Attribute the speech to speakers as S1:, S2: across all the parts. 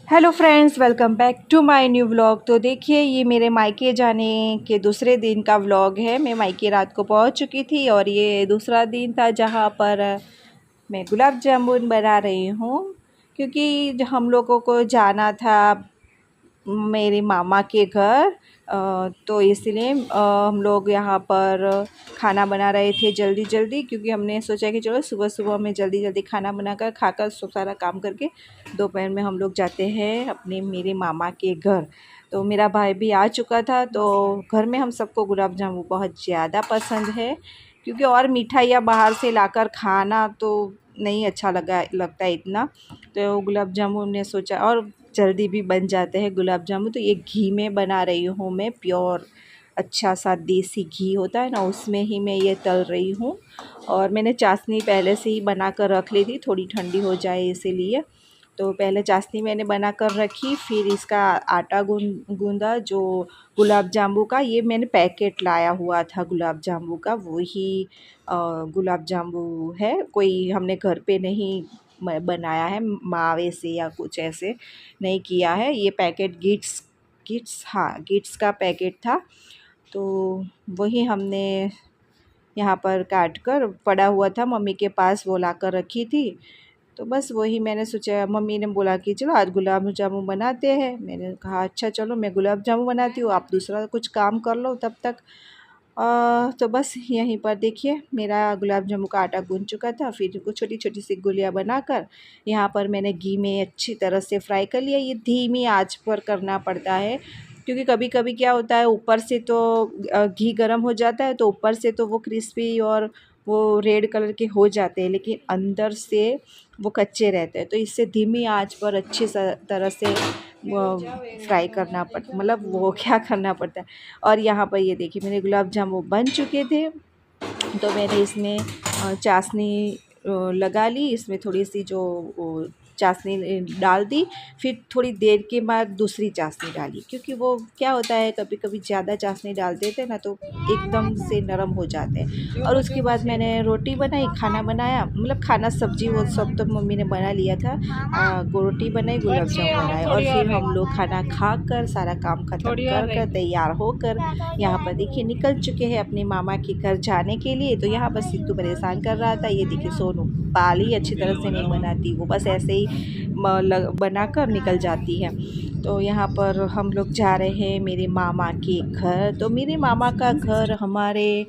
S1: Hello friends, welcome back to my new vlog. तो देखिए, ये मेरे मायके जाने के दूसरे दिन का व्लॉग है। मैं मायके रात को पहुंच चुकी थी और ये दूसरा दिन था जहां पर मैं गुलाब जामुन बना रही हूं, क्योंकि हम लोगों को जाना था मेरे मामा के घर। तो इसलिए हम लोग यहाँ पर खाना बना रहे थे जल्दी जल्दी, क्योंकि हमने सोचा कि चलो सुबह सुबह में जल्दी जल्दी खाना बनाकर खाकर सब सारा काम करके दोपहर में हम लोग जाते हैं अपने मेरे मामा के घर। तो मेरा भाई भी आ चुका था। तो घर में हम सबको गुलाब जामुन बहुत ज़्यादा पसंद है, क्योंकि और मिठाइयाँ बाहर से लाकर खाना तो नहीं अच्छा लगता है इतना। तो गुलाब जामुन ने सोचा, और जल्दी भी बन जाते हैं गुलाब जामुन। तो ये घी में बना रही हूँ मैं, प्योर अच्छा सा देसी घी होता है ना, उसमें ही मैं ये तल रही हूँ। और मैंने चाशनी पहले से ही बना कर रख ली थी, थोड़ी ठंडी हो जाए इसीलिए। तो पहले चाशनी मैंने बना कर रखी, फिर इसका आटा गूंदा जो गुलाब जामुन का। ये मैंने पैकेट लाया हुआ था गुलाब जामुन का, वही गुलाब जामुन है। कोई हमने घर पे नहीं बनाया है मावे से या कुछ ऐसे नहीं किया है। ये पैकेट गिट्स गिट्स हाँ, गिट्स का पैकेट था। तो वही हमने यहाँ पर काट कर पड़ा हुआ था, मम्मी के पास वो ला कर रखी थी। तो बस वही मैंने सोचा, मम्मी ने बोला कि चलो आज गुलाब जामुन बनाते हैं। मैंने कहा अच्छा चलो, मैं गुलाब जामुन बनाती हूँ, आप दूसरा कुछ काम कर लो तब तक। तो बस यहीं पर देखिए मेरा गुलाब जामुन का आटा गूंथ चुका था। फिर कुछ छोटी छोटी सी गुलियाँ बनाकर यहाँ पर मैंने घी में अच्छी तरह से फ्राई कर लिया। ये धीमी आंच पर करना पड़ता है, क्योंकि कभी कभी क्या होता है, ऊपर से तो घी गर्म हो जाता है तो ऊपर से तो वो क्रिस्पी और वो रेड कलर के हो जाते हैं, लेकिन अंदर से वो कच्चे रहते हैं। तो इससे धीमी आंच पर अच्छी तरह से फ्राई करना पड़ता, मतलब वो क्या करना पड़ता है। और यहाँ पर ये देखिए मेरे गुलाब जामुन बन चुके थे। तो मैंने इसमें चाशनी लगा ली, इसमें थोड़ी सी जो चाशनी डाल दी। फिर थोड़ी देर के बाद दूसरी चाशनी डाली, क्योंकि वो क्या होता है कभी कभी ज़्यादा चाशनी डाल देते हैं ना तो एकदम से नरम हो जाते हैं। और उसके बाद मैंने रोटी बनाई, खाना बनाया, मतलब खाना सब्जी वो सब तो मम्मी ने बना लिया था। रोटी बनाई, गुलाब जामुन बनाए, और फिर हम लोग खाना खा कर सारा काम खत्म कर तैयार होकर यहाँ पर देखिए निकल चुके हैं अपने मामा के घर जाने के लिए। तो यहाँ पर सिद्धू परेशान कर रहा था। ये देखिए सोनू बाल ही अच्छी तरह से नहीं बनाती, वो बस ऐसे ही बनाकर निकल जाती है। तो यहाँ पर हम लोग जा रहे हैं मेरे मामा के घर। तो मेरे मामा का घर हमारे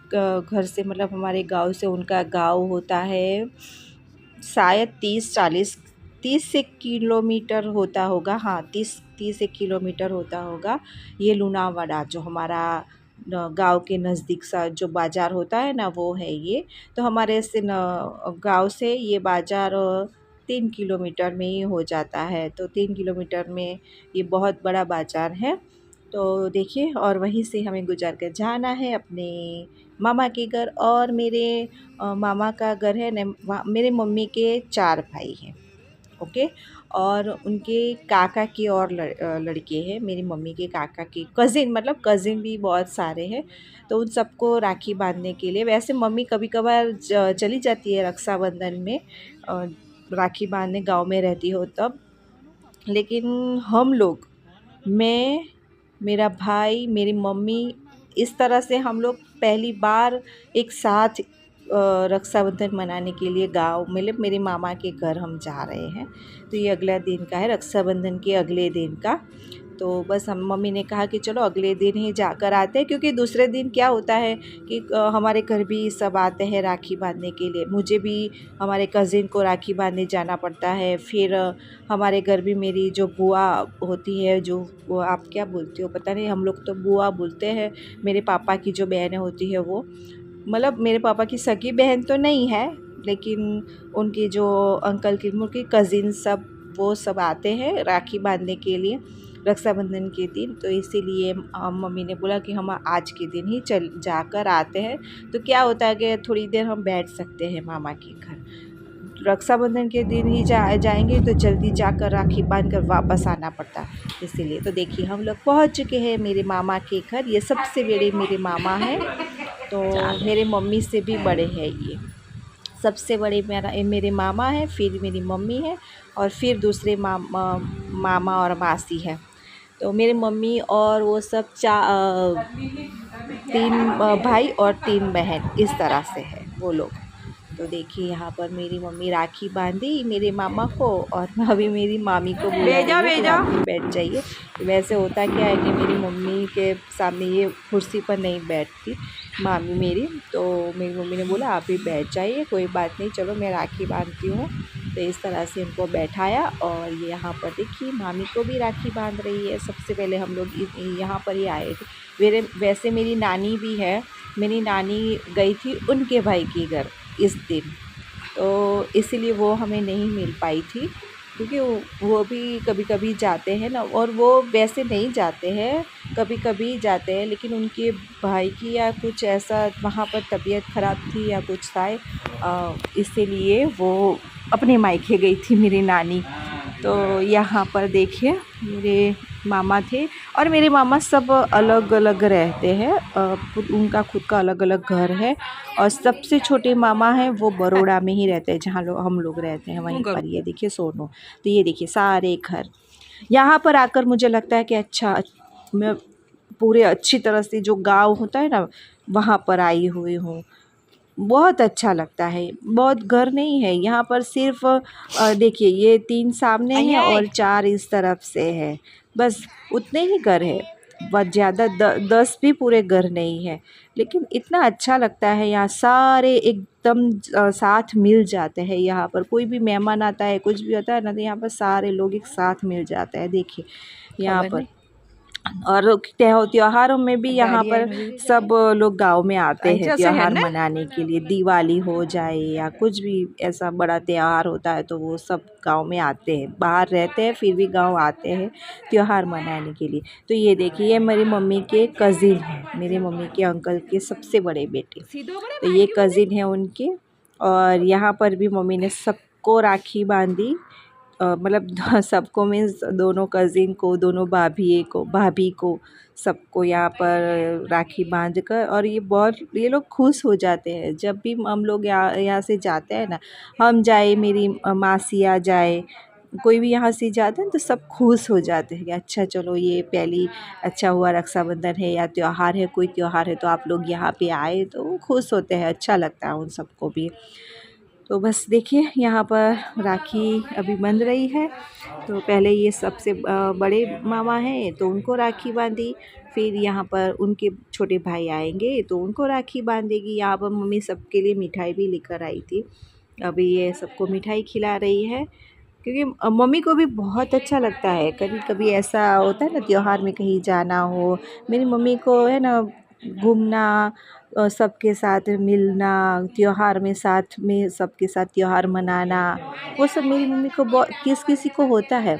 S1: घर से, मतलब हमारे गांव से उनका गांव होता है शायद 30 से किलोमीटर होता होगा। हाँ, 30 एक किलोमीटर होता होगा। ये लुनावाड़ा जो हमारा गांव के नज़दीक सा जो बाज़ार होता है ना, वो है ये। तो हमारे से गांव से ये बाज़ार 3 किलोमीटर में ही हो जाता है। तो 3 किलोमीटर में ये बहुत बड़ा बाज़ार है। तो देखिए, और वहीं से हमें गुजर कर जाना है अपने मामा के घर। और मेरे मामा का घर है न, मेरे मम्मी के 4 भाई हैं। ओके। और उनके काका के और लड़के हैं, मेरी मम्मी के काका के कज़िन, मतलब कज़िन भी बहुत सारे हैं। तो उन सबको राखी बांधने के लिए, वैसे मम्मी कभी कभार चली जाती है रक्षाबंधन में, राखी बांधने गांव में रहती हो तब। लेकिन हम लोग, मैं, मेरा भाई, मेरी मम्मी, इस तरह से हम लोग पहली बार एक साथ रक्षाबंधन मनाने के लिए गांव, मतलब मेरे मामा के घर हम जा रहे हैं। तो ये अगला दिन का है, रक्षाबंधन के अगले दिन का। तो बस हम, मम्मी ने कहा कि चलो अगले दिन ही जाकर आते हैं, क्योंकि दूसरे दिन क्या होता है कि हमारे घर भी सब आते हैं राखी बांधने के लिए। मुझे भी हमारे कज़िन को राखी बांधने जाना पड़ता है। फिर हमारे घर भी मेरी जो बुआ होती है, जो वो आप क्या बोलते हो पता नहीं, हम लोग तो बुआ बोलते हैं। मेरे पापा की जो बहनें होती है वो, मतलब मेरे पापा की सगी बहन तो नहीं है, लेकिन उनकी जो अंकल की, उनकी कज़िन सब, वो सब आते हैं राखी बांधने के लिए रक्षाबंधन के दिन। तो इसीलिए मम्मी ने बोला कि हम आज के दिन ही चल जाकर आते हैं। तो क्या होता है कि थोड़ी देर हम बैठ सकते हैं मामा के घर। रक्षाबंधन के दिन ही जाएंगे तो जल्दी जाकर राखी बांध कर वापस आना पड़ता है, इसीलिए। तो देखिए हम लोग पहुंच चुके हैं मेरे मामा के घर। ये सबसे बड़े मेरे मामा हैं, तो मेरे मम्मी से भी बड़े हैं ये। सबसे बड़े मेरे मामा हैं, फिर मेरी मम्मी है, और फिर दूसरे मामा और मासी है। तो मेरे मम्मी और वो सब 3 भाई और 3 बहन इस तरह से है वो लोग। तो देखिए यहाँ पर मेरी मम्मी राखी बांधी मेरे मामा को, और अभी मेरी मामी को बोला रही है कि आप भी बैठ जाइए। वैसे होता क्या है कि मेरी मम्मी के सामने ये कुर्सी पर नहीं बैठती मामी मेरी, तो मेरी मम्मी ने बोला आप भी बैठ जाइए, कोई बात नहीं, चलो मैं राखी बांधती हूँ। तो इस तरह से इनको बैठाया, और ये यहाँ पर देखिए मामी को भी राखी बांध रही है। सबसे पहले हम लोग यहाँ पर ही आए थे। वैसे मेरी नानी भी है, मेरी नानी गई थी उनके भाई के घर इस दिन, तो इसीलिए वो हमें नहीं मिल पाई थी, क्योंकि वो भी कभी कभी जाते हैं ना, और वो वैसे नहीं जाते हैं, कभी कभी जाते हैं, लेकिन उनके भाई की या कुछ ऐसा वहाँ पर तबीयत ख़राब थी या कुछ था, इसीलिए वो अपने मायके गई थी मेरी नानी। तो यहाँ पर देखिए मेरे मामा थे, और मेरे मामा सब अलग अलग रहते हैं, उनका खुद का अलग अलग घर है, और सबसे छोटे मामा हैं वो बड़ौदा में ही रहते हैं, जहाँ हम लोग रहते हैं वहीं पर। ये देखिए सोनू, तो ये देखिए सारे घर। यहाँ पर आकर मुझे लगता है कि अच्छा, मैं पूरे अच्छी तरह से जो गांव होता है ना वहाँ पर आई हुई हूँ। बहुत अच्छा लगता है। बहुत घर नहीं है यहाँ पर, सिर्फ देखिए ये 3 सामने हैं और 4 इस तरफ से है, बस उतने ही घर है। बहुत ज़्यादा 10 भी पूरे घर नहीं है, लेकिन इतना अच्छा लगता है यहाँ। सारे एकदम साथ मिल जाते हैं। यहाँ पर कोई भी मेहमान आता है, कुछ भी होता है ना, तो यहाँ पर सारे लोग एक साथ मिल जाते हैं। देखिए यहाँ पर, और त्योहारों में भी यहाँ पर सब लोग गांव में आते हैं त्योहार मनाने के लिए। दिवाली हो जाए या कुछ भी ऐसा बड़ा त्योहार होता है तो वो सब गांव में आते हैं। बाहर रहते हैं फिर भी गांव आते हैं त्योहार मनाने के लिए। तो ये देखिए ये मेरी मम्मी के कज़िन हैं, मेरे मम्मी के अंकल के सबसे बड़े बेटे, तो ये कज़िन है उनके। और यहाँ पर भी मम्मी ने सबको राखी बांधी, मतलब सबको मीन्स दोनों कज़िन को, दोनों भाभी को सबको यहाँ पर राखी बांध कर। और ये लोग खुश हो जाते हैं जब भी हम लोग यहाँ से जाते हैं ना, हम जाए, मेरी मासी आ जाए, कोई भी यहाँ से जाता है तो सब खुश हो जाते हैं कि अच्छा चलो ये पहली अच्छा हुआ, रक्षाबंधन है या त्यौहार है, कोई त्यौहार है तो आप लोग यहाँ पे आए, तो वो खुश होते हैं, अच्छा लगता है उन सबको भी। तो बस देखिए यहाँ पर राखी अभी बंध रही है। तो पहले ये सबसे बड़े मामा हैं तो उनको राखी बांधी, फिर यहाँ पर उनके छोटे भाई आएंगे तो उनको राखी बांधेगी। यहाँ पर मम्मी सबके लिए मिठाई भी लेकर आई थी, अभी ये सबको मिठाई खिला रही है, क्योंकि मम्मी को भी बहुत अच्छा लगता है। कभी कभी ऐसा होता है ना त्योहार में कहीं जाना हो, मेरी मम्मी को है ना घूमना, सबके साथ मिलना, त्योहार में साथ में सबके साथ त्योहार मनाना, वो सब मेरी मम्मी को बहुत, किसी को होता है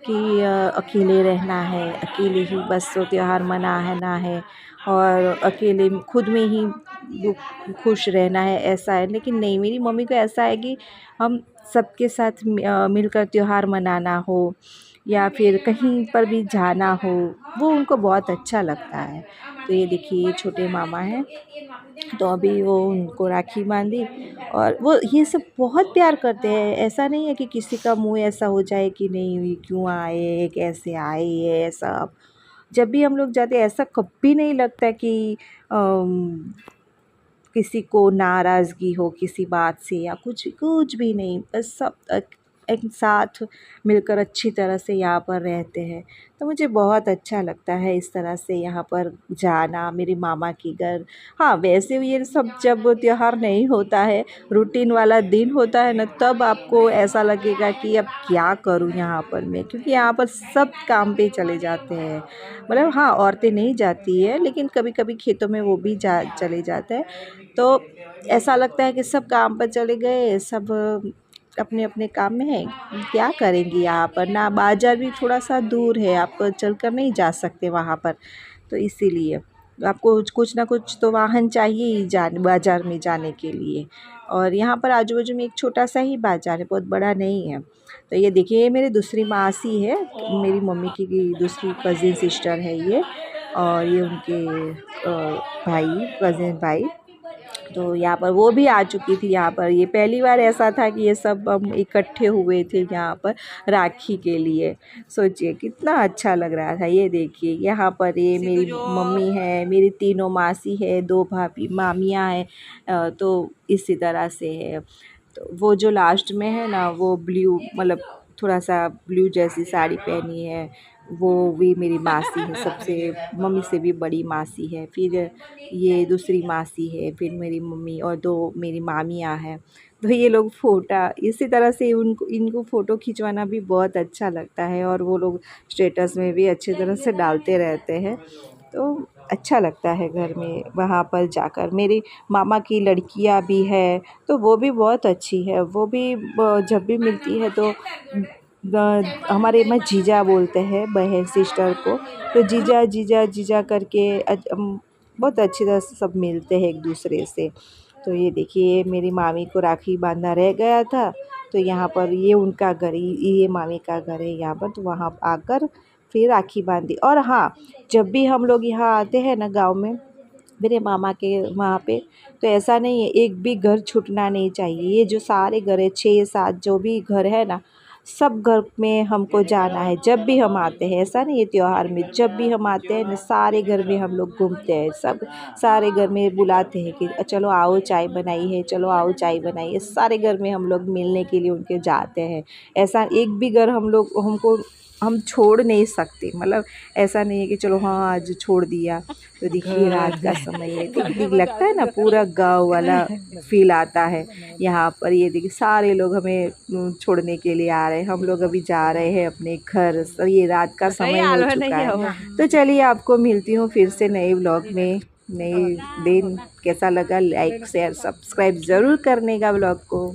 S1: कि अकेले रहना है, अकेले ही बस त्योहार मनाना है, और अकेले खुद में ही खुश रहना है, ऐसा है। लेकिन नहीं, मेरी मम्मी को ऐसा है कि हम सबके साथ मिलकर त्योहार मनाना हो या फिर कहीं पर भी जाना हो, वो उनको बहुत अच्छा लगता है। तो ये देखिए ये छोटे मामा हैं, तो अभी वो उनको राखी बांधी, और वो ये सब बहुत प्यार करते हैं। ऐसा नहीं है कि किसी का मुंह ऐसा हो जाए कि नहीं ये क्यों आए, कैसे आए, ये ऐसा। जब भी हम लोग जाते हैं ऐसा कभी नहीं लगता कि किसी को नाराज़गी हो किसी बात से या कुछ भी नहीं, बस सब एक साथ मिलकर अच्छी तरह से यहाँ पर रहते हैं। तो मुझे बहुत अच्छा लगता है इस तरह से यहाँ पर जाना, मेरे मामा के घर। हाँ, वैसे ये सब जब त्योहार नहीं होता है, रूटीन वाला दिन होता है ना, तब आपको ऐसा लगेगा कि अब क्या करूँ यहाँ पर मैं, क्योंकि यहाँ पर सब काम पे चले जाते हैं। मतलब हाँ, औरतें नहीं जाती है, लेकिन कभी कभी खेतों में वो भी चले जाते हैं। तो ऐसा लगता है कि सब काम पर चले गए, सब अपने अपने काम में है, क्या करेंगी यहाँ पर। ना बाज़ार भी थोड़ा सा दूर है, आप चलकर नहीं जा सकते वहाँ पर, तो इसीलिए आपको कुछ ना कुछ तो वाहन चाहिए ही बाज़ार में जाने के लिए। और यहाँ पर आजू बाजू में एक छोटा सा ही बाज़ार है, बहुत बड़ा नहीं है। तो ये देखिए ये मेरी दूसरी मासी है, मेरी मम्मी की दूसरी कज़िन सिस्टर है ये, और ये उनके भाई, कज़िन भाई। तो यहाँ पर वो भी आ चुकी थी यहाँ पर। ये पहली बार ऐसा था कि ये सब हम इकट्ठे हुए थे यहाँ पर राखी के लिए। सोचिए कितना अच्छा लग रहा था। ये देखिए यहाँ पर ये मेरी मम्मी है, मेरी तीनों मासी है, 2 भाभी मामियाँ हैं, तो इसी तरह से है। तो वो जो लास्ट में है ना, वो ब्लू मतलब थोड़ा सा ब्लू जैसी साड़ी पहनी है, वो भी मेरी मासी है, सबसे मम्मी से भी बड़ी मासी है। फिर ये दूसरी मासी है, फिर मेरी मम्मी और 2 मेरी मामियाँ हैं। तो ये लोग इसी तरह से इनको फ़ोटो खिंचवाना भी बहुत अच्छा लगता है और वो लोग स्टेटस में भी अच्छी तरह से डालते रहते हैं। तो अच्छा लगता है घर में वहाँ पर जाकर। मेरी मामा की लड़कियाँ भी है, तो वो भी बहुत अच्छी है। वो भी जब भी मिलती है तो हमारे में जीजा बोलते हैं बहन सिस्टर को, तो जीजा जीजा जीजा करके बहुत अच्छी तरह से सब मिलते हैं एक दूसरे से। तो ये देखिए मेरी मामी को राखी बांधना रह गया था, तो यहाँ पर ये उनका घर, ये मामी का घर है यहाँ पर, तो वहाँ आकर फिर राखी बांधी। और हाँ, जब भी हम लोग यहाँ आते हैं ना गांव में मेरे मामा के वहाँ पे, तो ऐसा नहीं है एक भी घर छूटना नहीं चाहिए। ये जो सारे घर है 6-7 जो भी घर है ना, सब घर में हमको जाना है जब भी हम आते हैं। ऐसा नहीं है त्योहार में, जब भी हम आते हैं ना सारे घर में हम लोग घूमते हैं। सब सारे घर में बुलाते हैं कि चलो आओ चाय बनाई है, चलो आओ चाय बनाई है। सारे घर में हम लोग मिलने के लिए उनके जाते हैं। ऐसा एक भी घर हम छोड़ नहीं सकते। मतलब ऐसा नहीं है कि चलो हाँ आज छोड़ दिया। तो देखिए रात का समय है, ठीक लगता है ना, पूरा गांव वाला फील आता है यहाँ पर। ये देखिए सारे लोग हमें छोड़ने के लिए आ रहे हैं, हम लोग अभी जा रहे हैं अपने घर। तो ये रात का समय हो चुका है। तो चलिए आपको मिलती हूँ फिर से नए व्लॉग में, नए दिन। कैसा लगा लाइक शेयर सब्सक्राइब ज़रूर करने का व्लॉग को।